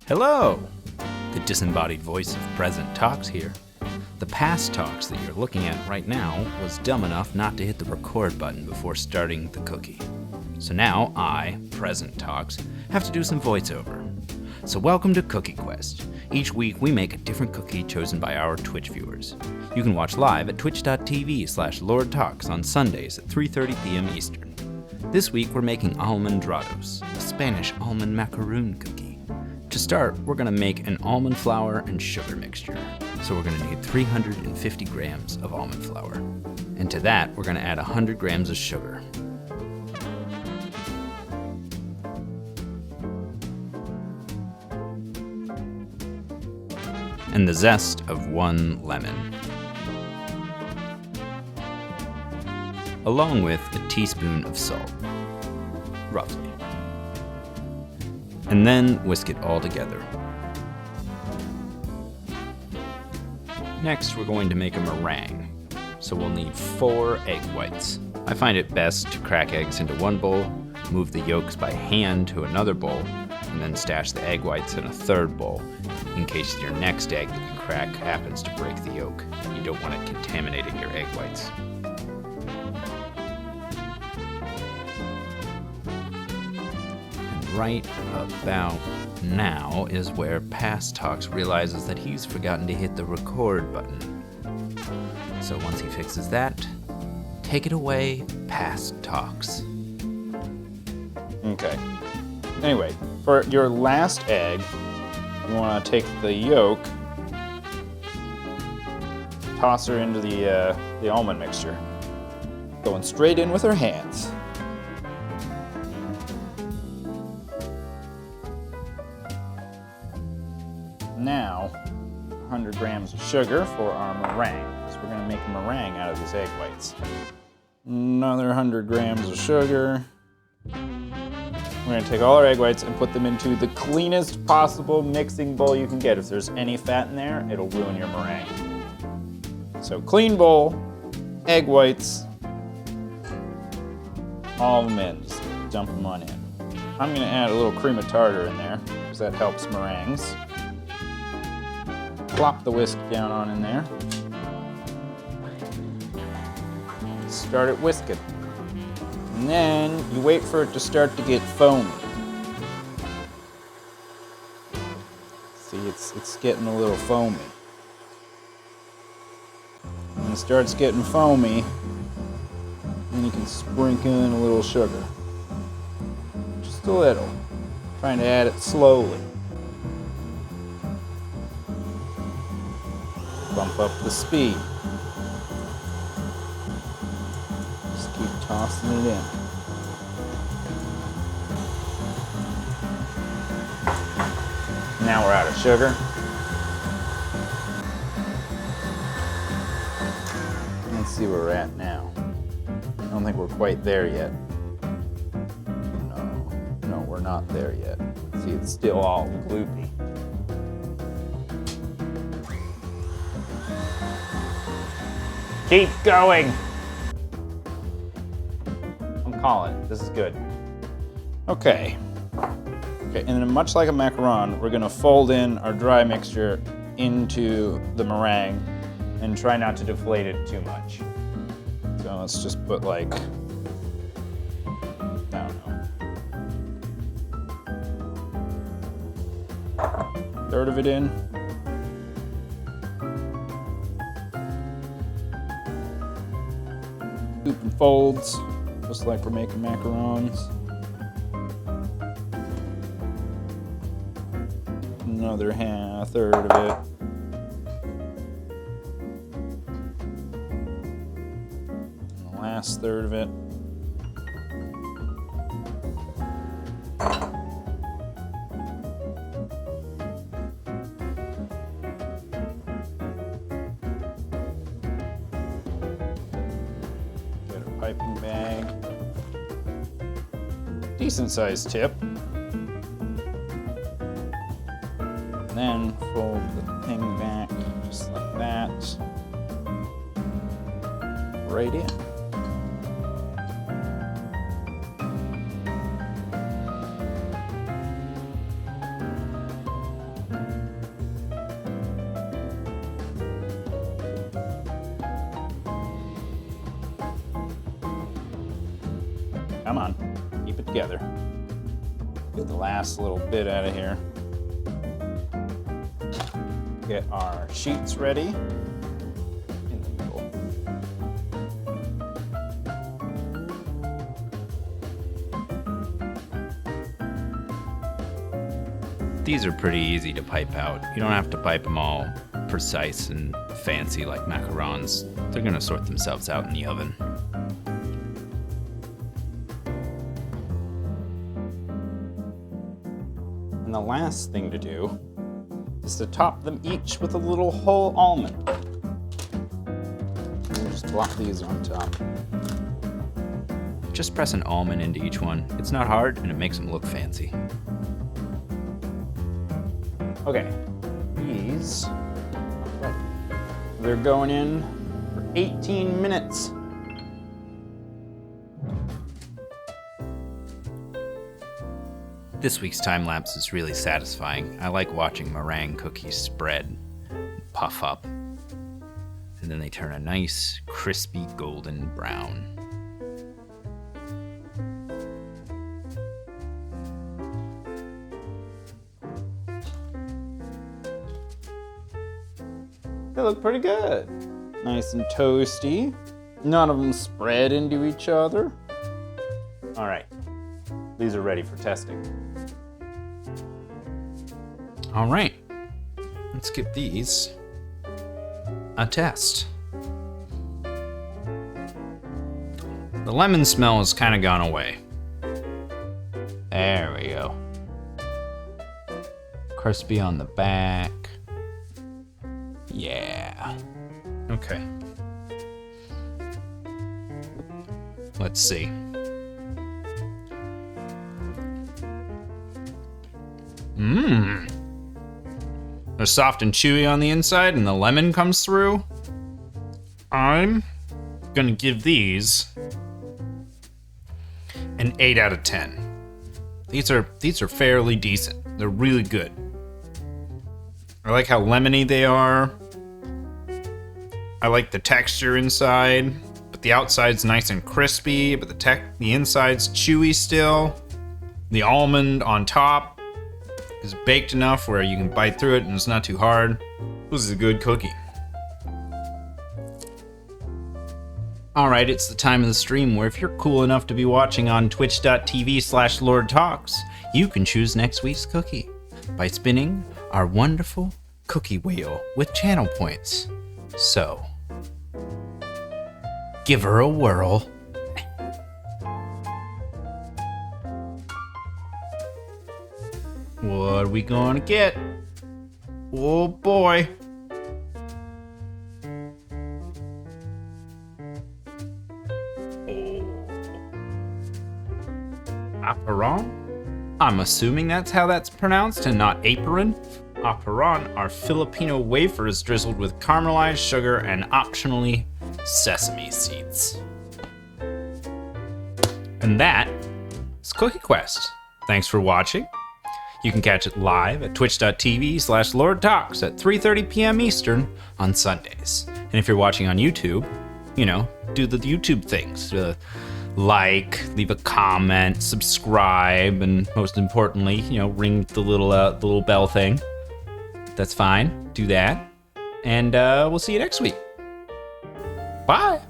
Hello! The disembodied voice of present talks here. The past talks that you're looking at right now was dumb enough not to hit the record button before starting the cookie. So now I, present talks, have to do some voiceover. So welcome to Cookie Quest. Each week we make a different cookie chosen by our Twitch viewers. You can watch live at twitch.tv/LordTalks on Sundays at 3:30 p.m. Eastern. This week we're making Almendrados, a Spanish almond macaroon cookie. To start, we're going to make an almond flour and sugar mixture. So we're going to need 350 grams of almond flour. And to that, we're going to add 100 grams of sugar. And the zest of 1 lemon. Along with a teaspoon of salt, roughly. And then whisk it all together. Next, we're going to make a meringue. So we'll need 4 egg whites. I find it best to crack eggs into one bowl, move the yolks by hand to another bowl, and then stash the egg whites in a third bowl, in case your next egg that you crack happens to break the yolk. You don't want it contaminating your egg whites. Right about now is where Past Talks realizes that he's forgotten to hit the record button. So once he fixes that, take it away, Past Talks. Okay. Anyway, for your last egg, you want to take the yolk, toss her into the almond mixture, going straight in with her hands. Now, 100 grams of sugar for our meringue, because we're going to make a meringue out of these egg whites. Another 100 grams of sugar. We're going to take all our egg whites and put them into the cleanest possible mixing bowl you can get. If there's any fat in there, it'll ruin your meringue. So clean bowl, egg whites, all of them in. Just dump them on in. I'm going to add a little cream of tartar in there, because that helps meringues. Plop the whisk down on in there. Start it whisking. And then you wait for it to start to get foamy. See, it's getting a little foamy. When it starts getting foamy, then you can sprinkle in a little sugar. Just a little. Trying to add it slowly. Bump up the speed. Just keep tossing it in. Now we're out of sugar. Let's see where we're at now. I don't think we're quite there yet. No, we're not there yet. See, it's still all gloopy. Keep going! I'm calling it. This is good. Okay, and then much like a macaron, we're gonna fold in our dry mixture into the meringue and try not to deflate it too much. So let's just put like, I don't know, a third of it in. Scoop and folds, just like we're making macarons. Another third of it. And the last third of it. Piping bag. Decent sized tip. And then fold the thing back just like that. Right in. Come on, keep it together. Get the last little bit out of here. Get our sheets ready in the middle. These are pretty easy to pipe out. You don't have to pipe them all precise and fancy like macarons. They're gonna sort themselves out in the oven. And the last thing to do is to top them each with a little whole almond. And we'll just plop these on top. Just press an almond into each one. It's not hard and it makes them look fancy. Okay, these are ready. They're going in for 18 minutes. This week's time lapse is really satisfying. I like watching meringue cookies spread, puff up, and then they turn a nice, crispy golden brown. They look pretty good. Nice and toasty. None of them spread into each other. All right, these are ready for testing. All right, let's give these a test. The lemon smell has kind of gone away. There we go. Crispy on the back. Yeah. Okay. Let's see. They're soft and chewy on the inside and the lemon comes through. I'm gonna give these an 8 out of 10. These are fairly decent. They're really good. I like how lemony they are. I like the texture inside, but the outside's nice and crispy, but the inside's chewy still. The almond on top is baked enough where you can bite through it and it's not too hard. This is a good cookie. Alright, it's the time of the stream where if you're cool enough to be watching on twitch.tv/LordTalks, you can choose next week's cookie by spinning our wonderful cookie wheel with channel points. So, give her a whirl. What are we gonna get? Oh boy. Oh. Apron? I'm assuming that's how that's pronounced and not apron. Apron are Filipino wafers drizzled with caramelized sugar and optionally sesame seeds. And that is Cookie Quest. Thanks for watching. You can catch it live at twitch.tv/LordTalks at 3:30 p.m. Eastern on Sundays. And if you're watching on YouTube, do the YouTube things. Like, leave a comment, subscribe, and most importantly, ring the little bell thing. That's fine. Do that. And we'll see you next week. Bye.